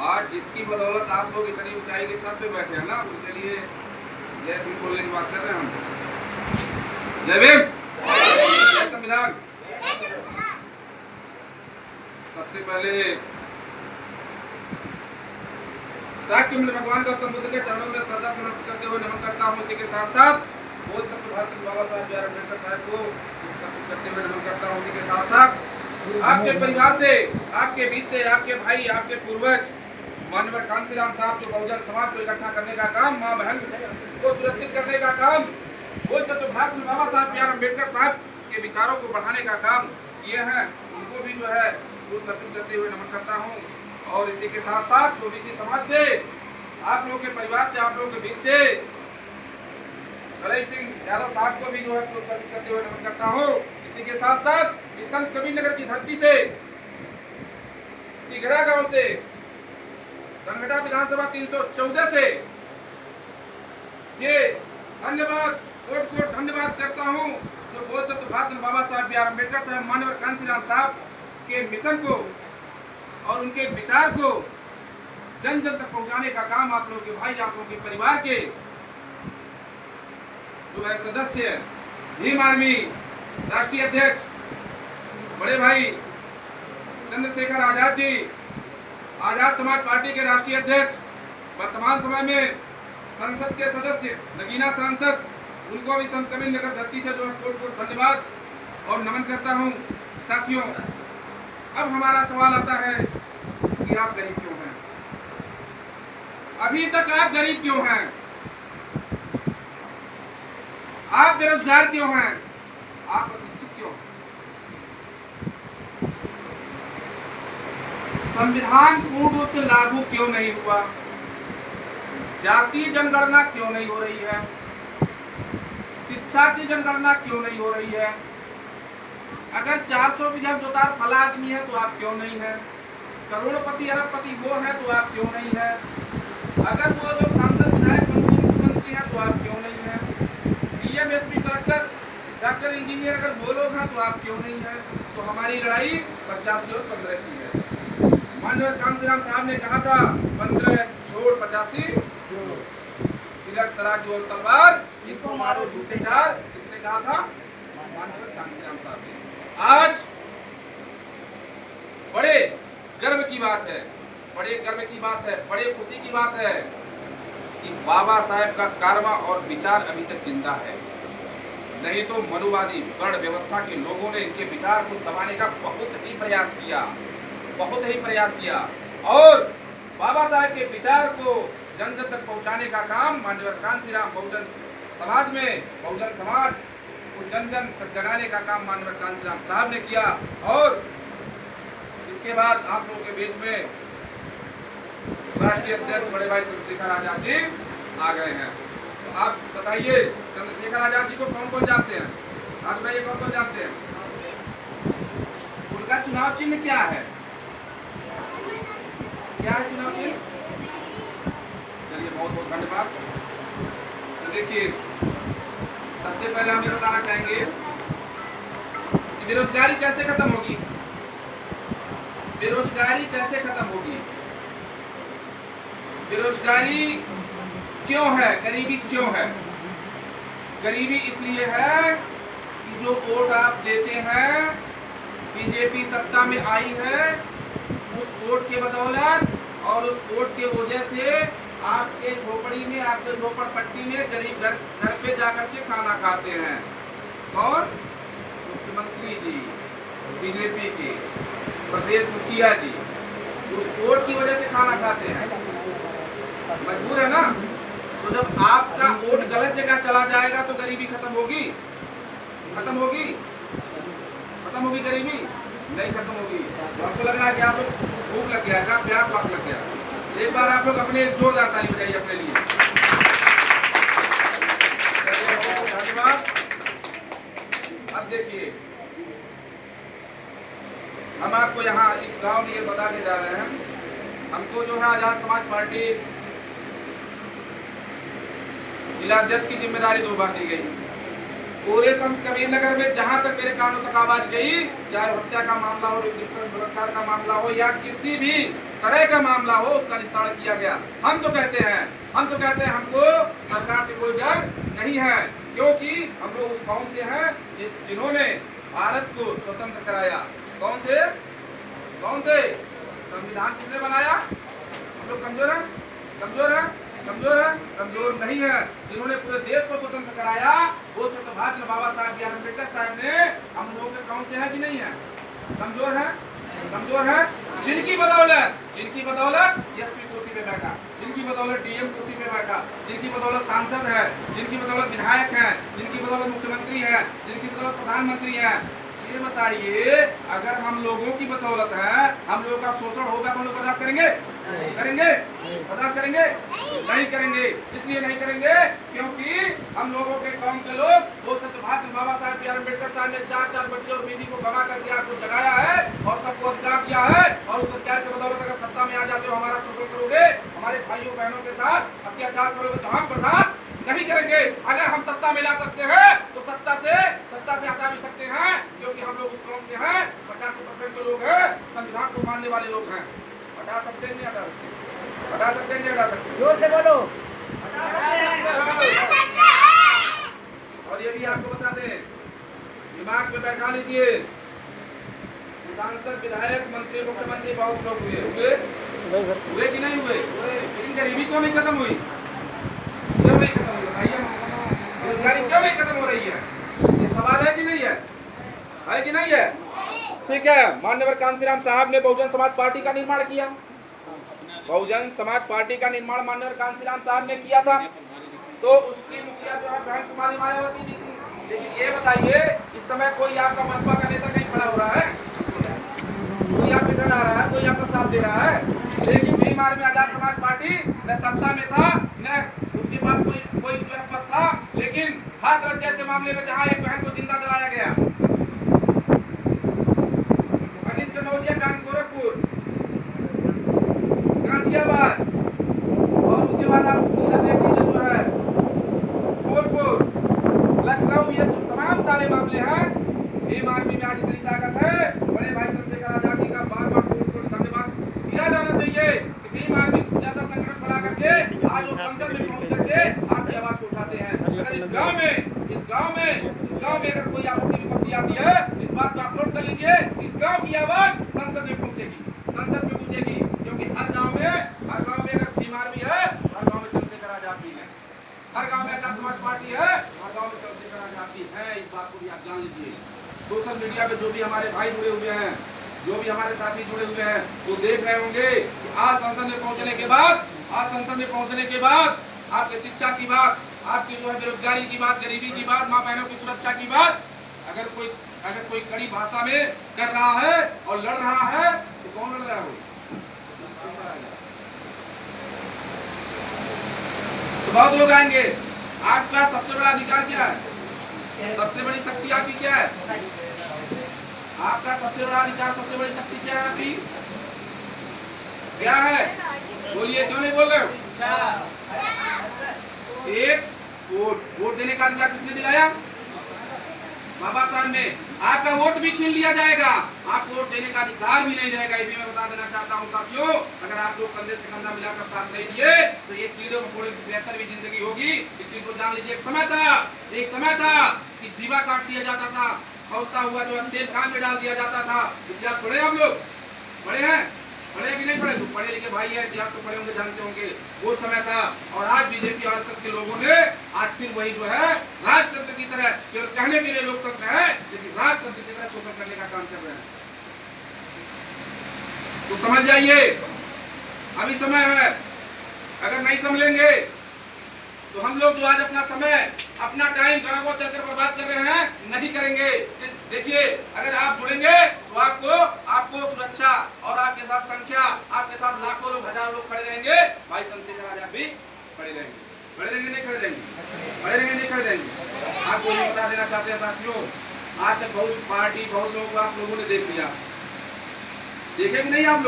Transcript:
आज जिसकी बदौलत आप लोग इतनी ऊंचाई के छत पे बैठे हैं ना, उनके लिए जय भीम बोलने की बात कर रहे हैं हम। जय भीम, जय संविधान। सबसे पहले साक्ष्य में भगवान गौतम बुद्ध के चरणों में श्रद्धा समर्पित करते हुए नमन करता हूँ। इसी के साथ साथ बोल सकते भारत बाबा साहब बी आर अम्बेडकर साहब को समर्पित करते हुए नमन करता हूँ। इसी के साथ साथ आपके परिवार से, आपके बीच से, आपके भाई, आपके पूर्वज माननीय कांसीराम साहब जो बहुजन समाज को इकट्ठा करने का काम, मां बहन को सुरक्षित करने का काम, बोल सकते भारत बाबा साहब बी आर अम्बेडकर साहब के विचारों को बढ़ाने का काम किए हैं, उनको भी जो है समर्पित करते हुए नमन करता हूँ। और इसी के साथ साथ ओबीसी समाज से, आप लोगों के परिवार से, आप लोगों के बीच से कलई सिंह यादव साहब को भी जो है समर्पित करते हुए नमन करता हूँ। इसी के साथ साथ इस संत कबीरनगर की धरती से, तिघरा गांव से, संगठा विधानसभा 314 से ये धन्यवाद, कोट कोट धन्यवाद करता हूँ जो बोल सकते भारत बाबा साहब बी आर अम्बेडकर साहब, माननीय कांसीराम साहब के मिशन को और उनके विचार को जन जन तक पहुंचाने का काम आप लोगों के भाई, आप लोगों के परिवार के जो है सदस्य, भीम आर्मी राष्ट्रीय अध्यक्ष बड़े भाई चंद्रशेखर आजाद जी, आजाद समाज पार्टी के राष्ट्रीय अध्यक्ष, वर्तमान समय में संसद के सदस्य, नगीना सांसद, उनको भी संत कबीरनगर धरती से जो है कोट कोट धन्यवाद और नमन करता हूँ। साथियों, अब हमारा सवाल आता है कि आप गरीब क्यों हैं? अभी तक आप गरीब क्यों हैं? आप बेरोजगार क्यों हैं? आप अशिक्षित क्यों हैं? संविधान पूर्ण रूप से लागू क्यों नहीं हुआ? जातीय जनगणना क्यों नहीं हो रही है? शिक्षा की जनगणना क्यों नहीं हो रही है? अगर 400 बीघा जोतार फला आदमी है तो आप क्यों नहीं है? करोड़पति अरबपति वो है तो आप क्यों नहीं है? अगर वो लोग सांसद, विधायक, मंत्री, मुख्यमंत्री हैं तो आप क्यों नहीं है? DM, SP, collector, doctor, engineer अगर वो लोग हैं तो आप क्यों नहीं है? तो हमारी लड़ाई 85 और 15 की है। माननीय कांसीराम साहब ने कहा था 15 छोड़ 85 तिलक तराजू और तलवार, इनको मारो झूठे चार। किसने कहा था? माननीय कांसीराम साहब ने। आज बड़े गर्व की बात है, बड़े गर्व की बात है, बड़े खुशी की बात है कि बाबा साहेब का कारवा और विचार अभी तक जिंदा है। नहीं तो मनुवादी वर्ण व्यवस्था के लोगों ने इनके विचार को दबाने का बहुत ही प्रयास किया, बहुत ही प्रयास किया। और बाबा साहेब के विचार को जन जन तक पहुंचाने का काम माननीय कांसीराम बहुजन समाज में, बहुजन समाज को जन जन तक जगाने का काम माननीय कांसीराम साहब ने किया। और इसके बाद आप लोगों के बीच में राष्ट्रीय अध्यक्ष बड़े भाई चंद्रशेखर आजाद जी आ गए हैं। तो आप बताइए, चंद्रशेखर आजाद जी को कौन कौन जानते हैं? आप बताइए कौन कौन जानते हैं? उनका चुनाव चिन्ह क्या है? क्या है चुनाव चिन्ह? चलिए, बहुत बहुत धन्यवाद। तो देखिए, सबसे पहले हम ये बताना चाहेंगे कि बेरोजगारी कैसे खत्म होगी? बेरोजगारी कैसे खत्म होगी? बेरोजगारी क्यों है? गरीबी क्यों है? गरीबी इसलिए है कि जो वोट आप देते हैं, बीजेपी सत्ता में आई है, उस वोट के बदौलत और उस वोट के वजह से आपके झोपड़ी में, आपके झोपड़पट्टी में गरीब घर पे जाकर के खाना खाते हैं। और मुख्यमंत्री जी, बीजेपी के प्रदेश मुखिया जी उस वोट की वजह से खाना खाते हैं, मजबूर है ना। तो जब आपका वोट गलत जगह चला जाएगा तो गरीबी खत्म होगी? खत्म होगी? खत्म होगी गरीबी? नहीं खत्म होगी। तो आपको लग रहा है कि आप लोग भूख लग गया है, प्यास पास लग गया? एक बार आप लोग अपने जोरदार ताली बजाइए अपने लिए। धन्यवाद। अब देखिए, हम आपको यहाँ इस गांव में ये बता के जा रहे हैं, हमको जो है आजाद समाज पार्टी जिला अध्यक्ष की जिम्मेदारी 2 बार दी गई। पूरे संत कबीर नगर में जहां तक मेरे कानों तक आवाज गई, चाहे हत्या का मामला हो, बलात्कार का मामला हो या किसी भी तरह का मामला हो, उसका निस्तारण किया गया। हम तो कहते हैं हमको सरकार से कोई डर नहीं है, क्योंकि हम लोग उस कौम से हैं जिन्होंने भारत को स्वतंत्र कराया। कौन थे? संविधान किसने बनाया? हम लोग कमजोर नहीं है। जिन्होंने पूरे देश को स्वतंत्र कराया वो भारत बाबा साहब बी आर अम्बेडकर साहब ने। हम लोगों के कौन से हैं कि नहीं है? कमजोर है। जिनकी बदौलत एसपी कुर्सी पे बैठा, जिनकी बदौलत डीएम कुर्सी पे बैठा, जिनकी बदौलत सांसद है, जिनकी बदौलत विधायक है, जिनकी बदौलत मुख्यमंत्री है, जिनकी बदौलत प्रधानमंत्री है। ये बताइए, अगर हम लोगों की बदौलत है, हम लोगों का शोषण होगा तो हम लोग बर्दाश्त करेंगे? बर्दाश्त करेंगे? नहीं करेंगे। इसलिए नहीं करेंगे क्योंकि हम लोगों के कौम के लोग भारत बाबा साहब बी आर अम्बेडकर साहब ने 4 बच्चे और बीवी को गवा करके आपको जगाया है और सबको अधिकार दिया है। और उस सरकार की बदौलत अगर सत्ता में आ जाते हो, हमारा शोषण करोगे, हमारे भाइयों बहनों के साथ अत्याचार करोगे, तो हम बर्दाश्त नहीं करेंगे। अगर हम सत्ता में ला सकते हैं तो सत्ता से हटा भी सकते हैं, क्योंकि हम लोग उस कौम से हैं, 85% के लोग हैं, संविधान को मानने वाले लोग हैं। हटा सकते हैं, नहीं हटा सकते? जोर से बोलो। और ये भी आपको बता दें, दिमाग में बैठा लीजिए, सांसद, विधायक, मंत्री, मुख्यमंत्री बहुत लोग हुए कि नहीं हुए? लेकिन गरीबी क्यों नहीं खत्म हुई? बेरोजगारी क्यों नहीं खत्म हो रही है? ये सवाल है कि नहीं है? ठीक है। माननीय कांसीराम साहब ने बहुजन समाज पार्टी का निर्माण किया। बहुजन समाज पार्टी का निर्माण माननीय कांसीराम साहब ने किया था, तो उसकी मुखिया जो है बहन कुमारी मायावती जी थी। लेकिन ये बताइए, इस समय कोई आपका बसपा का नेता कहीं खड़ा हो रहा है? कोई आप इधर आ रहा है? कोई आपका साथ दे रहा है? लेकिन भीम आर्मी आजाद समाज पार्टी न सत्ता में था, न उसके पास कोई जो है पद था, लेकिन हाथरस जैसे मामले में जहाँ एक बहन को जिंदा जलाया गया, अनिस कनौजिया गोरखपुर, गाजियाबाद, और उसके बाद आप देख लीजिए जो है फूलपुर, लखनऊ, ये तो तमाम सारे मामले हैं। भीम आर्मी में आज इतनी ताकत है, बड़े भाई चंद्रशेखर आजाद जी का बार-बार धन्यवाद दिया जाना चाहिए कि भीम आर्मी जैसा संगठन बना करके आज वो संसद में पहुंच करके आपकी आवाज उठाते हैं। अगर इस गांव में अगर कोई आपत्ति विपत्ति आती है, इस बात को आप नोट कर लीजिए, इस गांव की आवाज संसद में पहुंचेगी, क्योंकि हर गांव में अगर भीम आर्मी है, हर गांव में चंद्रशेखर आजाद जी है, हर गांव में आजाद समाज पार्टी है, हर गांव में चंद्रशेखर आजाद जी है। इस बात को भी आप जान लीजिए। सोशल मीडिया पे जो भी हमारे भाई जुड़े हुए हैं, जो भी हमारे साथी जुड़े हुए हैं, वो देख रहे होंगे कि आज संसद में पहुंचने के बाद आपके शिक्षा की बात, आपकी जो है बेरोजगारी की बात, गरीबी की बात, माँ बहनों की सुरक्षा की बात अगर कोई कड़ी भाषा में कर रहा है और लड़ रहा है, तो कौन लड़ रहा है? तो बहुत लोग आएंगे। आपका सबसे बड़ा अधिकार क्या है? सबसे बड़ी शक्ति आपकी क्या है? आपका सबसे बड़ा अधिकार, सबसे बड़ी शक्ति क्या है आपकी? क्या है? बोलिए, क्यों नहीं बोल रहे हो? एक वोट देने का अधिकार किसने दिलाया? बाबा साहब ने। आपका वोट भी छीन लिया जाएगा, आपको वोट देने का अधिकार भी नहीं रहेगा। ये भी मैं बता देना चाहता हूँ साथियों, अगर आप लोग कंधे से कंधा मिलाकर साथ नहीं दिए तो एक कीड़े मकोड़े से बेहतर भी जिंदगी होगी। इस चीज को जान लीजिए। एक समय था कि जीवा काट दिया जाता था, खौलता हुआ जो तेल कान में डाल दिया जाता था। इतिहास पढ़े हम लोग? पढ़े हैं? पढ़े कि नहीं पढ़े? तो पढ़े लिखे भाई है, इतिहास को पढ़े होंगे, जानते होंगे। वो समय था। और आज बीजेपी और आरएसएस के लोगों ने आज फिर वही जो है राजतंत्र की तरह, केवल कहने के लिए लोकतंत्र है, लेकिन राजतंत्र की तरह शोषण करने का काम कर रहे हैं। तो समझ जाइए, अभी समय है। अगर नहीं समझेंगे तो हम लोग जो आज अपना समय, अपना टाइम गाँव को चलकर बर्बाद कर रहे हैं, नहीं करेंगे। देखिए, अगर आप जुड़ेंगे तो आपको सुरक्षा और आपके साथ संख्या, आपके साथ लाखों लोग, हजारों लोग खड़े रहेंगे। भाई चंद्रशेखर आजाद भी खड़े रहेंगे, नहीं खड़े रहेंगे। आपको ये बता देना चाहते हैं साथियों, आज तक बहुत पार्टी, बहुत लोगों को आप लोगों ने देख लिया, देखे कि नहीं आप लोग?